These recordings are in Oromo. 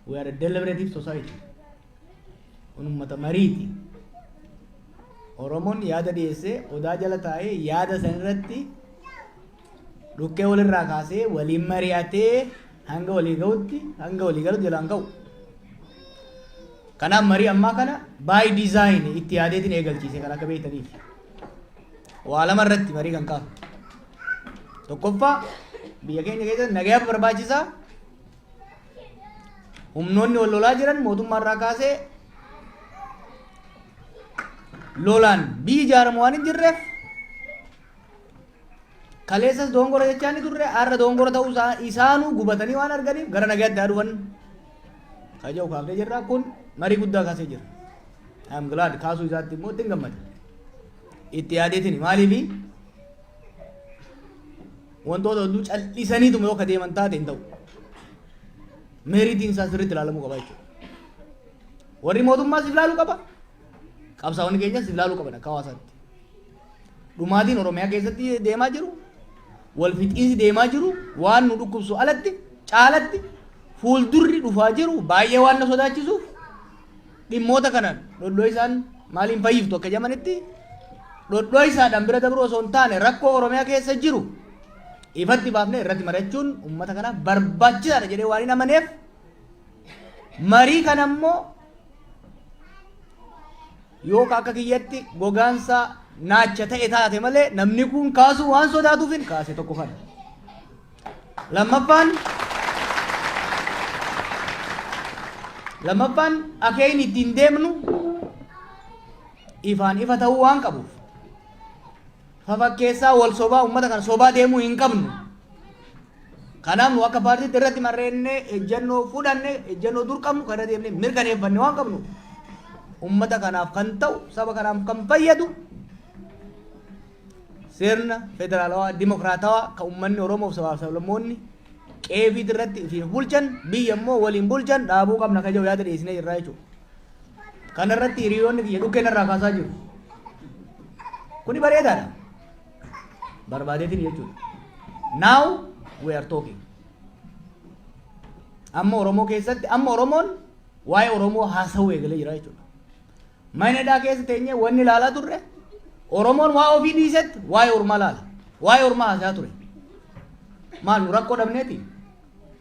We are a deliberative society. Ummata mariiti. Oromoon yaada dhiyeessee odaa jala taa'ee yaada san irratti dhukkee walirraa kaasee waliin mari'atee hanga walii galutti jalaan ka'u. Kanaaf marii ammaa kana by design itti yaadeetiin eegalchiise kan akka beektaniif. Waa lama irratti marii kan kaasu. Tokkoffaa biyya keenya keessatti nagayaa barbaachisaa. Humnoonni wal lolaa jiran mootummaa irraa kaasee lolaan biyyi ijaaramu waan hin jirreef kaleessas dongora jechaa ni turre har'a dongora ta'uu isaanuu gubatanii waan arganiif gara nagaatti haa dhufan kaja'u kaaftee jirra. Kun marii guddaa kaasee jira. I'm glad kaasuu isaatti immoo ittiin gammada. Itti yaadeetiin maaliifi wantoota hedduu callisaniituma yoo ka deeman taate hin ta'u. Meriitiin isaa sirriitti ilaalamuu qaba jechuudha. Warri mootummaas ilaaluu qaba. Qabsaa'onni keenyas ilaaluu qaban akka hawaasaatti. Dhumaatiin Oromiyaa keessatti deemaa jiru, wal fixiinsi deemaa jiru, waan nu dhukkubsu alatti, caalatti fuuldurri dhufaa jiru baay'ee waan na sodaachisuuf dhimmoota kana dhodhoo isaan maaliin fayyiftu akka jedhamanitti dhodhoo isaadhaan bira dabruu osoo hin taane rakkoo Oromiyaa keessa jiru ifatti baafnee irratti mari'achuun uummata kanaaf barbaachisaadha jedhee waan hin amaneef marii kana immoo yoo akka kiyyatti gogaansa naacha ta'e taate malee namni kun kaasuu waan sodaatuufin kaase tokko kana. Lammaffaan akeen ittiin deemnu ifaan ifa ta'uu waan qabuuf fafakkeessaa wal sobaa uummata kana sobaa deemuu hin qabnu. Kanaaf nu akka paartiitti irratti marreennee ejjennoo fudhannee ejjennoo dur qabnu kana deemnee mirkaneeffanne waan qabnu ummata kanaaf kan ta'u saba kanaaf kan fayyadu sirna federaalawaa dimokiraatawaa kan ummanni Oromoof sabaaf sablammoonni qeefiit irratti ifiin bulchan biyya immoo waliin bulchan dhaabuu qabna ka jedhu yaada dhiyeessinee jirraa jechuudha. Kana irratti hiriyoonni kiyya dhukkeen irraa kaasaa jiru. Kuni bareedaadha. Barbaadeetiin jechuudha. Now we are talking. Amma Oromoo keessatti amma Oromoon waa'ee Oromoo haasawuu eegalee jira jechuudha. Manadhaa keessa teenyee wanni ilaalaa turre Oromoon waa ofii dhiisetti waa'ee ormaa laala. Waa'ee ormaa haasaa ture. Maal nu rakkoo dhabneeti?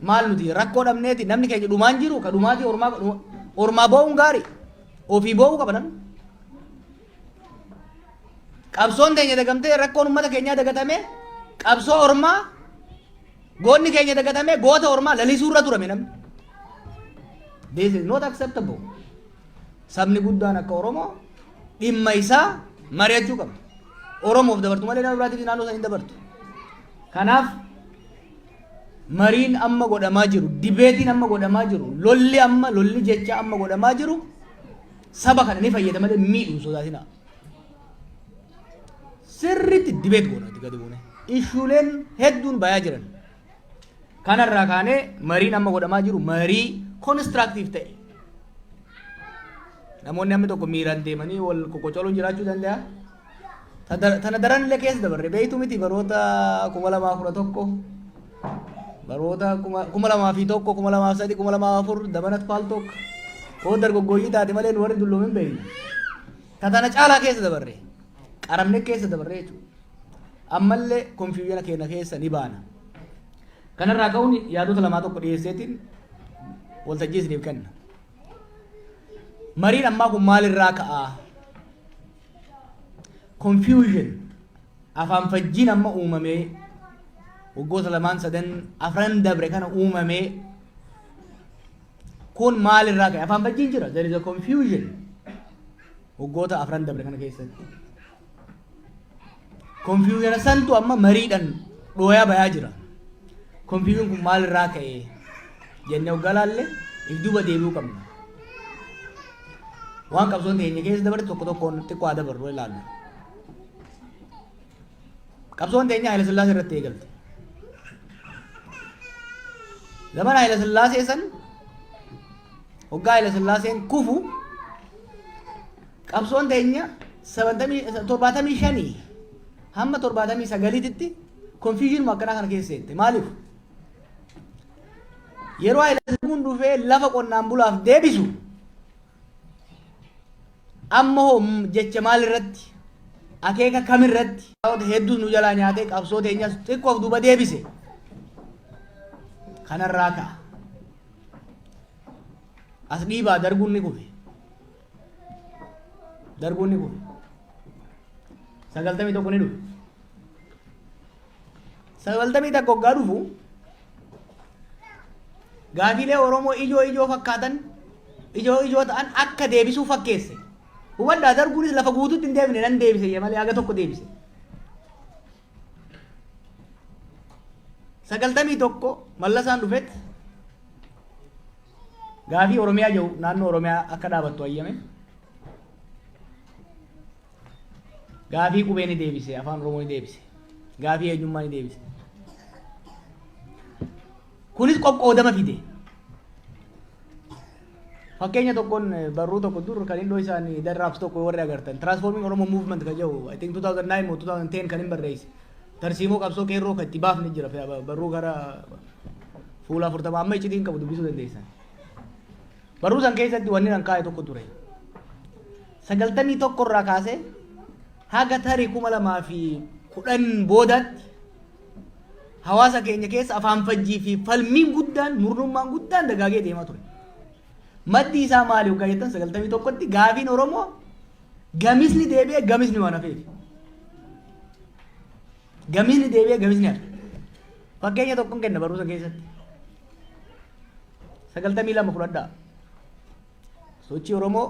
Maal nuti rakkoo dhabneeti? Namni keenya dhumaan jiru ka dhumaatii ormaa boo'uun gaarii. Ofii boo'uu qaba namni. Qabsoon teenya dagamtee rakkoon uummata keenyaa dagatamee qabsoo ormaa goonni keenya dagatamee goota ormaa lalisuurra turame namni. This is not acceptable. Sabni guddaan akka Oromoo dhimma isaa mari'achuu qaba. Oromoof dabartu malee nama biraatiif naannoo isaa hin dabartu. Kanaaf mariin amma godhamaa jiru, dibeetiin amma godhamaa jiru, lolli jecha amma godhamaa jiru saba kana ni fayyada malee miidhu sodaatinaa. Sirriitti dibeet goona gadi buune. Ishuuleen hedduun bayaa jiran. Kanarraa kaanee mariin amma godhamaa jiru marii constructive ta'e. Namoonni amma tokko miiraan deemanii wal kokocholuun jiraachuu danda'a. Tana daran illee keessa dabarre beektu miti baroota 2011 baroota 2001 2003 2004 dabanat faal tokko oo dargoggooyyii taate malee warri dulloomin beekna. Tana caalaa keessa dabarre qaramne keessa dabarre jechuudha. Ammallee konfiyuuna keenya keessa ni baana. Kanarraa ka'uun yaadota lamaa tokko dhiyeesseetiin waltajjii isiniif kenna. Mariin ammaa kun maalirraa ka'aa? Confusion afaan fajjiin amma uumamee waggoota lamaan sadan afran dabre kana uumamee kun maalirraa ka'e? Afaan fajjiin jira. There is a confusion waggoota afran dabre kana keessatti. Confusion santu amma mariidhaan dhooyaa bayaa jira. Confusion kun maalirraa ka'e jennee oggalaallee if duuba deebi'uu qabna. Waan qabsoon teenya keessa dabarte tokko tokkoon xiqqoo haa dabarru ilaallu. Qabsoon teenya Haayile Sillaasee irratti eegalte. Zaman Haayile Sillaasee san hoggaa Haayile Sillaaseen kufu qabsoon teenya 75 hamma 79tti confusion akkanaa kana keessa seente. Maaliif? yeroo Hayilasillaasiin dhufee lafa qonnaan bulaaf deebisu amma hoo jecha maal irratti akeeka kam irratti hedduus nu jalaa nyaatee qabsoo teenyas xiqqoof duuba deebise kanarraa ka'a as dhiibaa darguun ni kufe 91 ni dhufe 91 hoggaa dhufu gaafiilee Oromoo ijoo fakkaatan ijoo ta'an akka deebisuu fakkeesse hubadhaa darguunis lafa guutuutti hin deebine nan deebise malee haga tokko deebise 91 mallasaan dhufetti gaafii Oromiyaa jiru naannoo Oromiyaa akka dhaabattu ayyame gaafii qubee ni deebise afaan Oromoo ni deebise gaafii eenyummaa ni deebise kunis qoqqoodama fide fakkeenya tokkoon barruu tokko dur kan indoo isaan darraabs tokko warri agartan transforming Oromo movement ka jiru I think 2009 or 2010 kan hin barreesse tarsiimoo qabsoo qeerroo kan itti baafne jira barruu gara fuula 40 amma iccitiin qabu dubbisuu dandeessan barruu san keessatti wanni nan kaa'e tokko ture 91 irraa kaasee haga tarii 2010 boodatti hawaasa keenya keessa afaan fajjii fi falmiin guddaan murnummaan guddaan dagaagee deemaa ture maddi isaa maali ugaa jettan 91tti gaafiin Oromoo gamisni deebi'ee gamisni waan hafeef gamisni deebi'ee gamisni hafe fakkeenya tokkoon kenna barumsa keessatti 92 fudhadhaa sochii Oromoo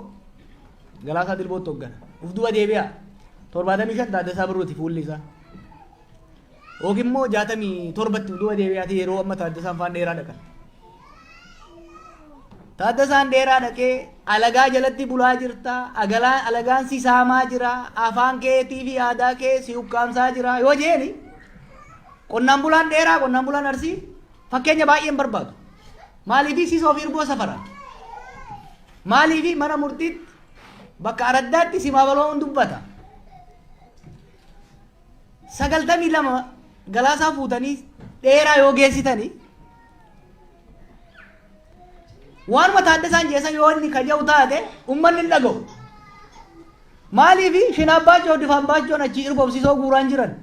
Galaasaa Dilboot hoggana uf duba deebi'a 75 Taaddasaa Birruuti fuulli isaa yookiin immoo 67tti duba deebi'aati yeroo amma Taaddasaan faan dheeraa dhaqan Taaddasaan dheeraa dhaqee alagaa jalatti bulaa jirta alagaan si saamaa jira afaan keetii fi aadaa kee si ukkaamsaa jira yoo jeeni qonnaan bulaan dheeraa qonnaan bulaan Arsii fakkeenya baay'een barbaadu maaliif si soof irboo safara maaliif mana murtiitti bakka araddaatti si maabaloon dubbata 92 Galaasaa fuutanii dheeraa yoo geessitanii waan Taaddasaan jeesan yoo inni kaja'u taate ummanni hin dhaga'u maaliif Shinaabaachoo Difaambaachoon achi irgobsisoo guuraan jiran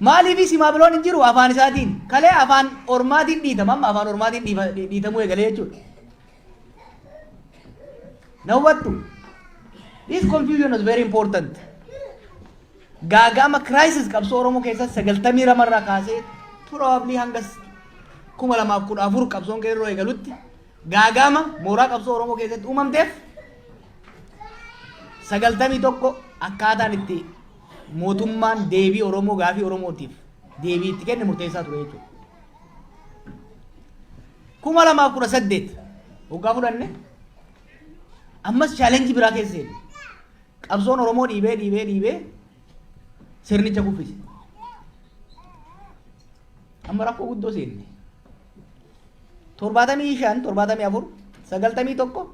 maaliif simaabiloon hin jiru afaan isaatiin kalee afaan ormaatiin dhiitama amma afaan ormaatiin dhiitamuu eegalee jechuudha nawwattu this confusion is very important gaagama crisis qabsoo Oromoo keessatti 92 irraa kaasee probably hangas 2014 qabsoon qeerroo eegalutti gaagama mooraa qabsoo Oromoo keessatti uumamteef 91 akkaataan itti mootummaan deebii Oromoo gaafii Oromootiif deebii itti kenne murteessaa ture jechuudha 2018 waggaa fudhanne ammas challenge biraa keessa qabsoon Oromoo dhiibee sirnicha kuffise amma rakkoo guddoo seenne 75 94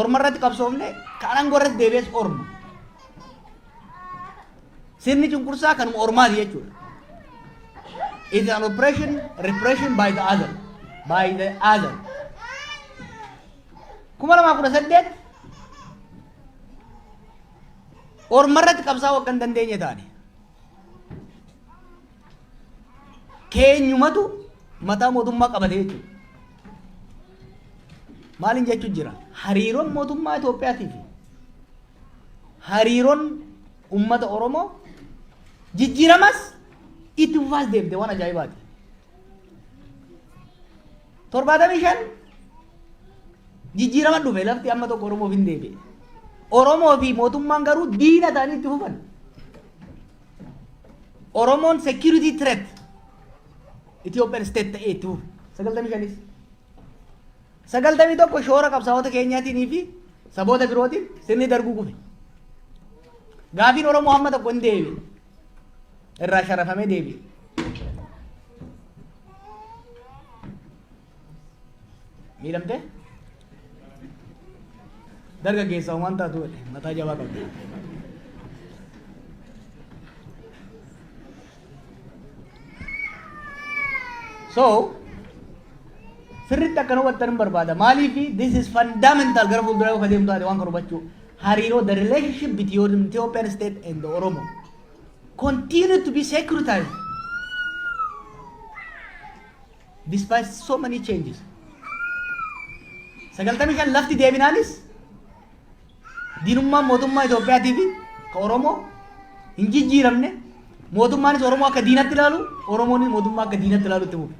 orma irratti qabsoofne kanan gorratti deebi'es orma sirni cunqursaa kanuma ormaati jechuudha it is an repression by the other 2018 orma irratti qabsaa'uu akka hin dandeenye taane keenyumatu mataa mootummaa qabate jechuudha maalin jechuun jira hariiroon mootummaa Itoophiyaatii fi hariiroon ummata Oromoo jijjiiramas itti fufaas deemte waan ajaa'ibaati 75 jijjiirama dhufe lafti amma tokko Oromoof hin deebi'e Oromoo fi mootummaan garuu diina ta'anii itti fufan Oromoon security threat Ethiopian state ta'ee itti fufe 91 shoora qabsaa'ota keenyaatiin fi saboota birootiin sirni darguu kufe gaafiin Oromoo hamma tokko hin deebi'e irraa sharafamee deebi'e miidhamte dargaggeessa waan taatu mataa jabaa qabdi So sirriitti akkana hubattan barbaada. Maaliif this is fundamental gara fuulduraa yoo kadeemtu taate waan kana hubachuu. Hariiroo the relationship between Ethiopian state and the Oromo continue to be securitized despite so many changes. 95 lafti deebinaanis diinummaan mootummaa Itoophiyaatii fi ka Oromoo hin jijjiiramne, mootummaanis Oromoo akka diinatti ilaalu, Oromoonis mootummaa akka diinatti ilaalu itti fufe.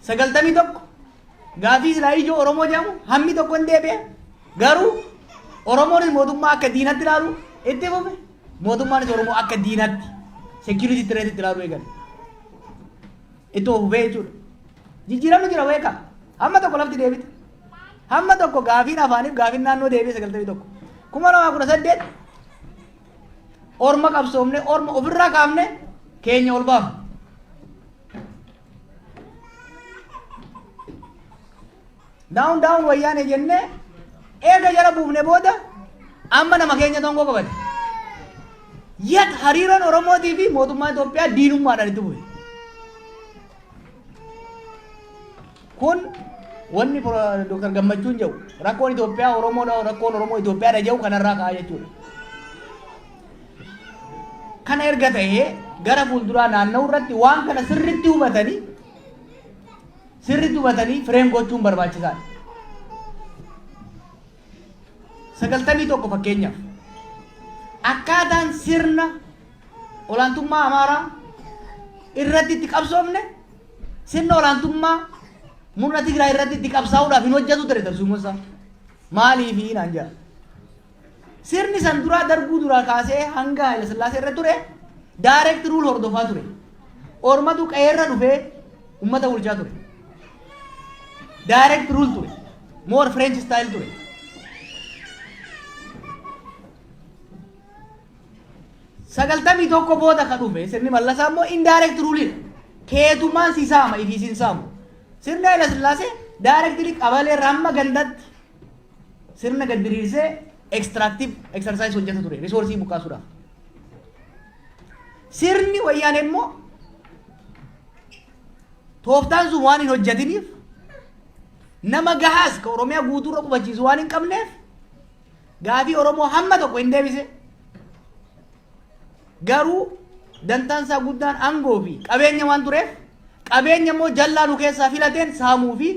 91 gaafii silaa ijoo Oromoo jedhamu hammi tokko hin deebi'e. Garuu Oromoonis mootummaa akka diinatti ilaalu itti fufe, mootummaanis Oromoo akka diinatti security threat itti ilaalu eegale. Ittoo fufee jechuudha. Jijjiiramni jira beeka. Hamma tokko lafti deebite. Hamma tokko gaafiin afaaniif gaafiin naannoo deebi'e 91. 2018 orma qabsoomne orma ofirraa kaafne keenya ol baafne. Down wayyaane jenne eega jala buufne booda amma nama keenya tongoo qabate. Yet hariiroon Oromootii fi mootummaa Itoophiyaa diinummaadhaan itti bu'e. Kun wanni Dr. Gammachuun jedhu rakkoon Itoophiyaa Oromoodha, rakkoon Oromoo Itoophiyaadha jedhu kanarraa ka'aa jechuudha. Kana erga ta'ee gara fuulduraa naanna'u irratti waan kana sirriitti hubatanii fireem gochuun barbaachisaadha. 91 fakkeenyaaf akkaataan sirna olaantummaa Amaaraa irratti itti qabsoomne sirna olaantummaa murna Tigraay irratti itti qabsaa'uudhaaf hin hojjetu ture tarsiimoonsaa. Maaliifi naan jedha. Sirni san duraa darbuu duraa kaasee hanga Haile Sillaasee irra ture direct rule hordofaa ture. Ormatu qe'eerra dhufee ummata bulchaa ture. Direct rule ture. More French style ture. Sagaltamii tokko booda ka dhufe sirni Mallasaa immoo indirect rule keetumaan si saama ifi sin saamu. Sirni Haile Sillaasee directly qabalee ramma gandatti sirna gad diriirsee extractive exercise hojjeta ture resource buqqaasuudhaaf. Sirni wayyaanee immoo tooftaan sun waan hin hojjetiniif nama gahaas ka Oromiyaa guutuurra qubachiisu waan hin qabneef gaafii Oromoo hamma tokko hin deebise. Garuu dantaan isaa guddaan aangoo fi qabeenya waan tureef qabeenya immoo jallaa nu keessaa filateen saamuu fi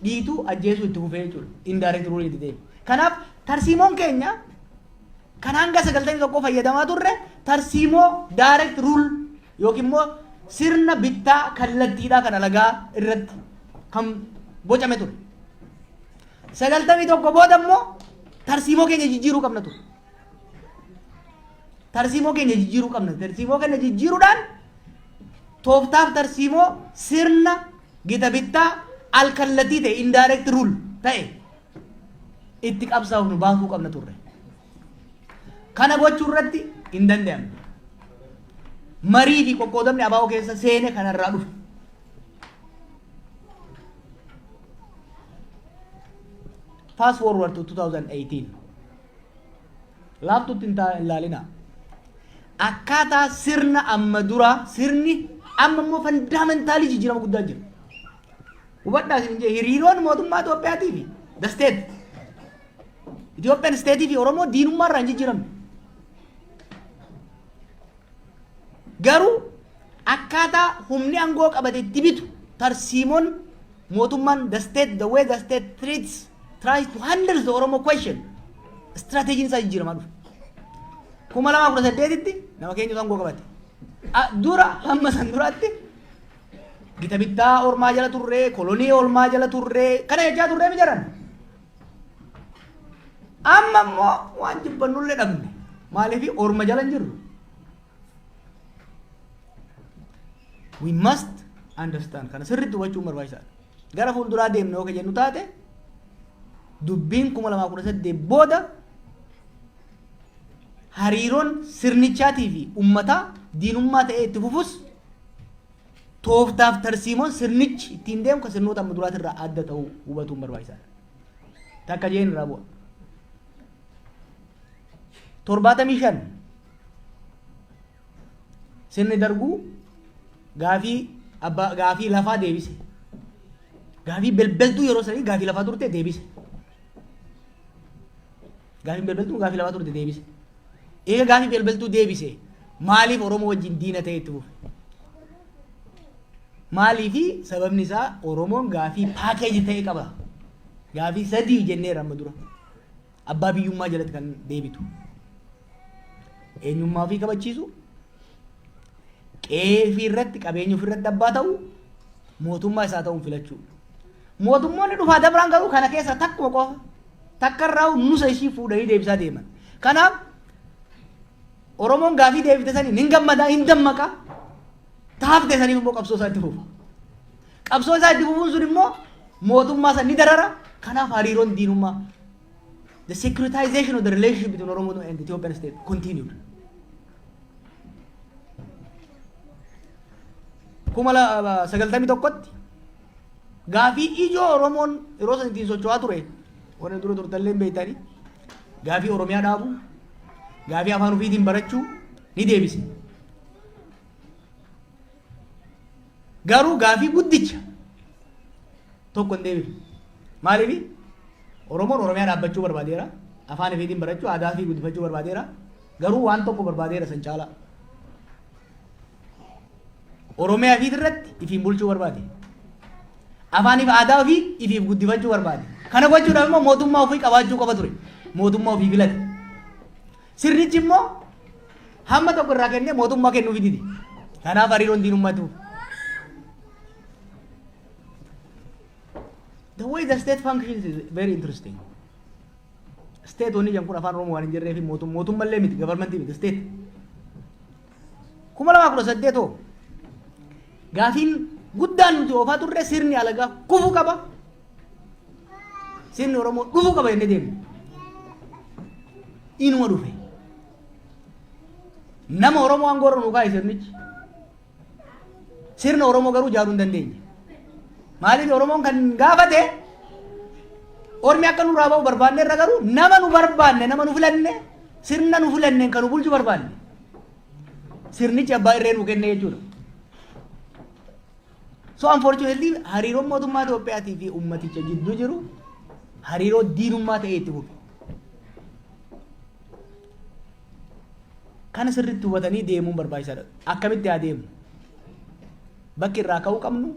dhiituu ajjeesuu itti fufee jechuudha. Indirect rule itti deebi. Kanaaf tarsiimoon keenya kan hanga 91 fayyadamaa turre tarsiimoo direct rule yookiin immoo sirna bittaa kallattiidhaa kan alagaa irratti kan bocame ture. 91 booda immoo tarsiimoo keenya jijjiiruu qabna ture. Tarsiimoo keenya jijjiiruu qabna. Tarsiimoo keenya jijjiiruudhaan tooftaaf tarsiimoo sirna gita bittaa alkallattii ta'e indirect rule ta'e itti qabsaa'uuf nu baasuu qabna turre. Kana gochuu irratti hin danda'amne. Marii fi qoqqoodamni abaa'oo keessa seene kanarraa dhufe. Fast forward to 2018. Laaftuutti hin ilaalina. Akkaataa sirna amma dura sirni amma immoo fundamentaalii jijjiirama guddaa jira. Hubadhaa isin jee hiriiroon mootummaa Itoophiyaatii fi the state Ethiopian state fi Oromoo diinummaa irraa hin jijjiiramne. Garuu akkaataa humni aangoo qabate itti bitu tarsiimoon mootummaan the state the way the state tries to handle the Oromo question strategiin isaa jijjiiramaa dhufe. 2018tti nama keenya aangoo qabate. Dura hamma san duraatti gita bittaa ormaa jala turre, kolonii ormaa jala turre, kana jechaa turre mi jiran. Amma immoo waan jibbannullee dhabne. Maaliif orma jala hin jirru. We must understand kana sirriitti hubachuun barbaachisaadha. Gara fuulduraa deemnee yoo jennu taate dubbiin 2018 booda hariiroon sirnichaatii fi uummataa diinummaa ta'ee itti fufus tooftaaf tarsiimoon sirnichi ittiin deemu kan sirnoota amma duraatirraa adda ta'uu hubatuun barbaachisaadha. Takka jeen irraa bu'a. 75 sirni darguu gaafii lafaa deebise. Gaafii belbeltuu yeroo sanii gaafii lafaa turte deebise. Gaafii belbeltuu gaafii lafaa turte deebise. Eega gaafii belbeltuu deebise maaliif Oromoo wajjin diina ta'e itti fufe? Maaliifi sababni isaa Oromoon gaafii paakeejii ta'e qaba. Gaafii sadii jenneera amma dura. Abbaa biyyummaa jalatti kan deebitu. Eenyummaa ofii kabachiisu. Qeefii irratti qabeenya ofii irratti abbaa ta'u. Mootummaa isaa ta'uun filachuu. Mootummoonni dhufaa dabraan garuu kana keessa takkuma qofa. Takka irraa nusa ishii fuudhanii deebisaa deeman. Kanaaf Oromoon gaafii deebite sanii hin gammadaa hin dammaqa. Taafte sanii immoo qabsoo isaa itti fufa. Qabsoo isaa itti fufuun sun immoo mootummaa san ni darara. Kanaaf hariiroon diinummaa. The securitization of the relationship between Oromo and the Ethiopian state continued. Kumala sagaltamii tokkotti gaafii ijoo Oromoon yeroo san ittiin socho'aa ture warra dura turtallee beeytanii gaafii Oromiyaa dhaabuu gaafii afaan ofiitiin barachuu ni deebise. Garuu gaafii guddicha tokko hin deebifne. Maaliif? Oromoon Oromiyaa dhaabbachuu barbaadeera. Afaan ofiitiin barachuu aadaa fi guddifachuu barbaadeera. Garuu waan tokko barbaadeera san caalaa. Oromiyaa fi irratti ifiin bulchuu barbaade. Afaan fi aadaa ofii ifiif guddifachuu barbaade. Kana gochuudhaaf immoo mootummaa ofii qabaachuu qaba ture. Mootummaa ofii filate. Sirnichi immoo hamma tokko irraa kennee mootummaa kennuufi dide. Kanaaf hariiroon diinummaatti fufe. The way the state functions is very interesting. State only yang kun afaan Oromoo waan hin jirree fi mootummaa illee miti government miti state. 2018 gaafiin guddaan nuti oofaa turre sirni alagaa kufuu qaba. Sirni Oromoo dhufuu qaba jennee deemne. Inuma dhufe. Nama Oromoo aangoorra nu kaa'e sirnichi. Sirna Oromoo garuu ijaaruu hin dandeenye. Maaliif Oromoon kan gaafate ormi akka nurraa ba'u barbaanne irra garuu nama nu barbaanne nama nu filanne sirna nu filanne kan nu bulchu barbaanne sirnichi abbaa irree nu kenne jechuudha. So unfortunately hariiroon mootummaa Itoophiyaatii fi ummaticha jidduu jiru hariiroo diinummaa ta'ee itti fufe. Kana sirriitti hubatanii deemuun barbaachisaadha. Akkamitti haa deemu? Bakki irraa ka'uu qabnu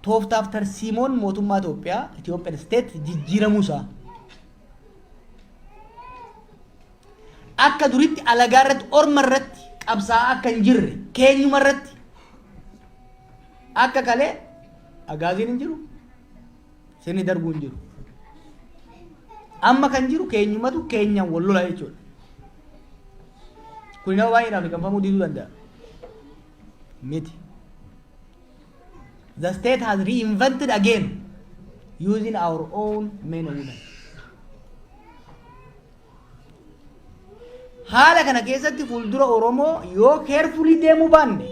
tooftaaf tarsiimoon mootummaa Itoophiyaa Ethiopian state jijjiiramuusaa akka duritti alagaa irratti orma irratti qabsaa akka hin jirre keenyuma irratti akka kalee agaaziin hin jiru sirni darbuu hin jiru amma kan jiru keenyumatu keenyaan wal lola jechuudha. Kun nama baay'eedhaaf liqanfamuu diiduu danda'a miti. The state has reinvented again using our own men and women. Haala kana keessatti fuuldura Oromoo yoo carefully deemuu baanne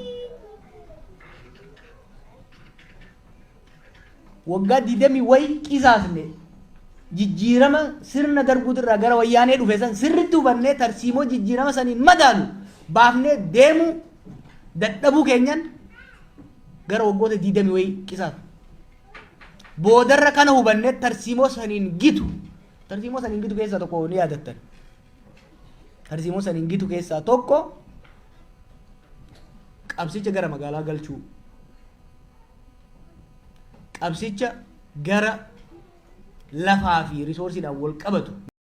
waggaa 20 wayi qisaasne jijjiirama sirna darbuutirraa gara wayyaanee dhufe san sirritti hubannee tarsiimoo jijjiirama saniin madaalu baafnee deemuu dadhabuu keenyan gara waggoota 20 wayi qisaas boodarra kana hubannee tarsiimoo saniin gitu keessaa tokko ni yaadattan. Tarsiimoo saniin gitu keessaa tokko qabsicha gara magaalaa galchuu, qabsicha gara lafaa fi risoorsiidhaan wal qabatu